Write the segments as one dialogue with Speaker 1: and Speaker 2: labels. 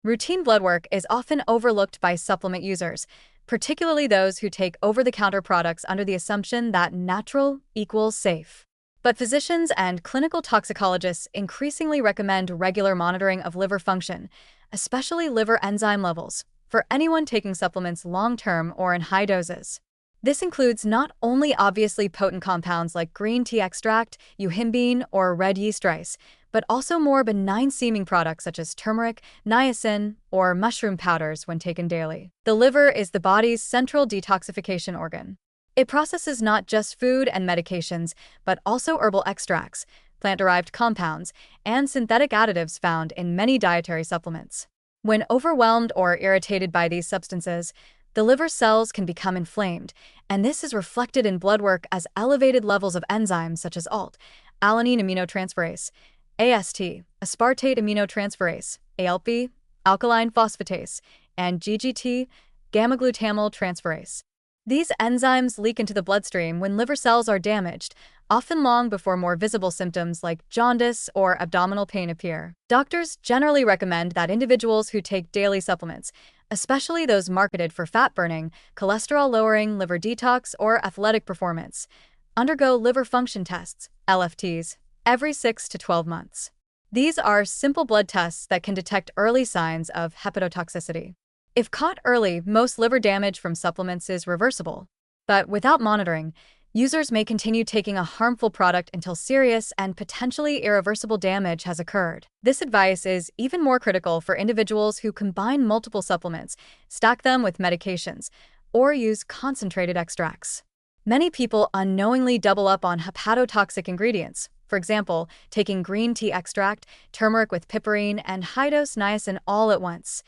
Speaker 1: Routine blood work is often overlooked by supplement users, particularly those who take over-the-counter products under the assumption that natural equals safe. But physicians and clinical toxicologists increasingly recommend regular monitoring of liver function, especially liver enzyme levels, for anyone taking supplements long-term or in high doses. This includes not only obviously potent compounds like green tea extract, yohimbine, or red yeast rice, but also more benign-seeming products such as turmeric, niacin, or mushroom powders when taken daily. The liver is the body's central detoxification organ. It processes not just food and medications, but also herbal extracts, plant-derived compounds, and synthetic additives found in many dietary supplements. When overwhelmed or irritated by these substances, the liver cells can become inflamed, and this is reflected in blood work as elevated levels of enzymes such as ALT, alanine aminotransferase, AST, aspartate aminotransferase, ALP, alkaline phosphatase, and GGT, gamma-glutamyl transferase. These enzymes leak into the bloodstream when liver cells are damaged, often long before more visible symptoms like jaundice or abdominal pain appear. Doctors generally recommend that individuals who take daily supplements, especially those marketed for fat burning, cholesterol-lowering, liver detox, or athletic performance, undergo liver function tests, LFTs, every 6 to 12 months. These are simple blood tests that can detect early signs of hepatotoxicity. If caught early, most liver damage from supplements is reversible. But without monitoring, users may continue taking a harmful product until serious and potentially irreversible damage has occurred. This advice is even more critical for individuals who combine multiple supplements, stack them with medications, or use concentrated extracts. Many people unknowingly double up on hepatotoxic ingredients. For example, taking green tea extract, turmeric with piperine, and high-dose niacin all at once,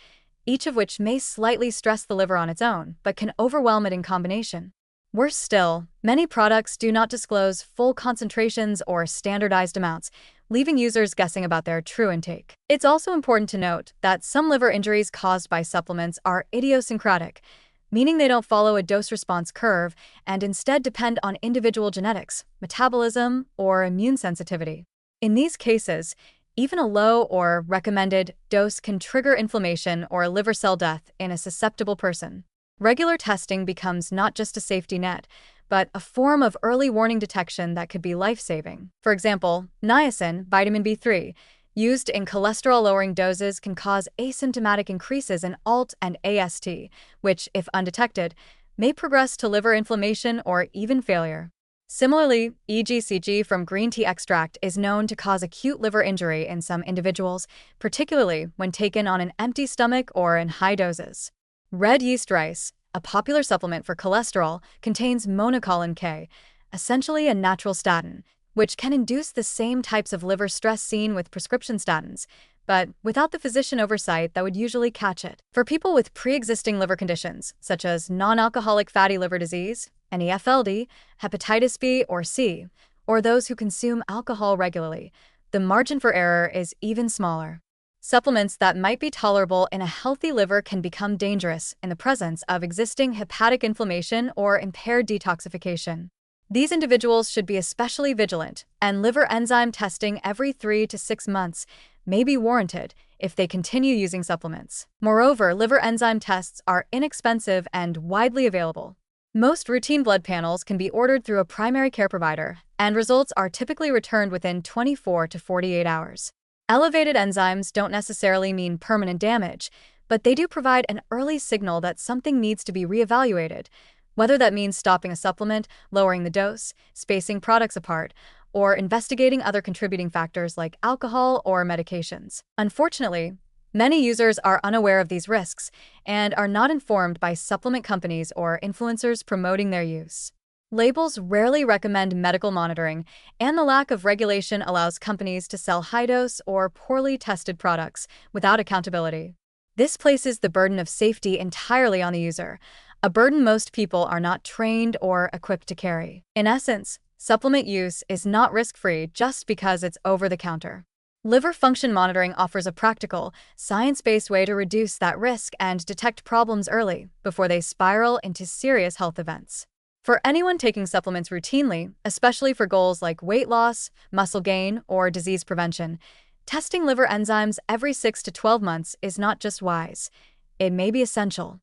Speaker 1: each of which may slightly stress the liver on its own, but can overwhelm it in combination. Worse still, many products do not disclose full concentrations or standardized amounts, leaving users guessing about their true intake. It's also important to note that some liver injuries caused by supplements are idiosyncratic, meaning they don't follow a dose-response curve and instead depend on individual genetics, metabolism, or immune sensitivity. In these cases, even a low or recommended dose can trigger inflammation or liver cell death in a susceptible person. Regular testing becomes not just a safety net, but a form of early warning detection that could be life-saving. For example, niacin, vitamin B3, used in cholesterol-lowering doses can cause asymptomatic increases in ALT and AST, which, if undetected, may progress to liver inflammation or even failure. Similarly, EGCG from green tea extract is known to cause acute liver injury in some individuals, particularly when taken on an empty stomach or in high doses. Red yeast rice, a popular supplement for cholesterol, contains monocolin K, essentially a natural statin, which can induce the same types of liver stress seen with prescription statins, but without the physician oversight that would usually catch it. For people with pre-existing liver conditions, such as non-alcoholic fatty liver disease, NEFLD, hepatitis B or C, or those who consume alcohol regularly, the margin for error is even smaller. Supplements that might be tolerable in a healthy liver can become dangerous in the presence of existing hepatic inflammation or impaired detoxification. These individuals should be especially vigilant, and liver enzyme testing every 3 to 6 months may be warranted if they continue using supplements. Moreover, liver enzyme tests are inexpensive and widely available. Most routine blood panels can be ordered through a primary care provider, and results are typically returned within 24 to 48 hours. Elevated enzymes don't necessarily mean permanent damage, but they do provide an early signal that something needs to be reevaluated, whether that means stopping a supplement, lowering the dose, spacing products apart, or investigating other contributing factors like alcohol or medications. Unfortunately, many users are unaware of these risks and are not informed by supplement companies or influencers promoting their use. Labels rarely recommend medical monitoring, and the lack of regulation allows companies to sell high-dose or poorly tested products without accountability. This places the burden of safety entirely on the user, a burden most people are not trained or equipped to carry. In essence, supplement use is not risk-free just because it's over-the-counter. Liver function monitoring offers a practical, science-based way to reduce that risk and detect problems early before they spiral into serious health events. For anyone taking supplements routinely, especially for goals like weight loss, muscle gain, or disease prevention, Testing liver enzymes every 6 to 12 months is not just wise, it may be essential.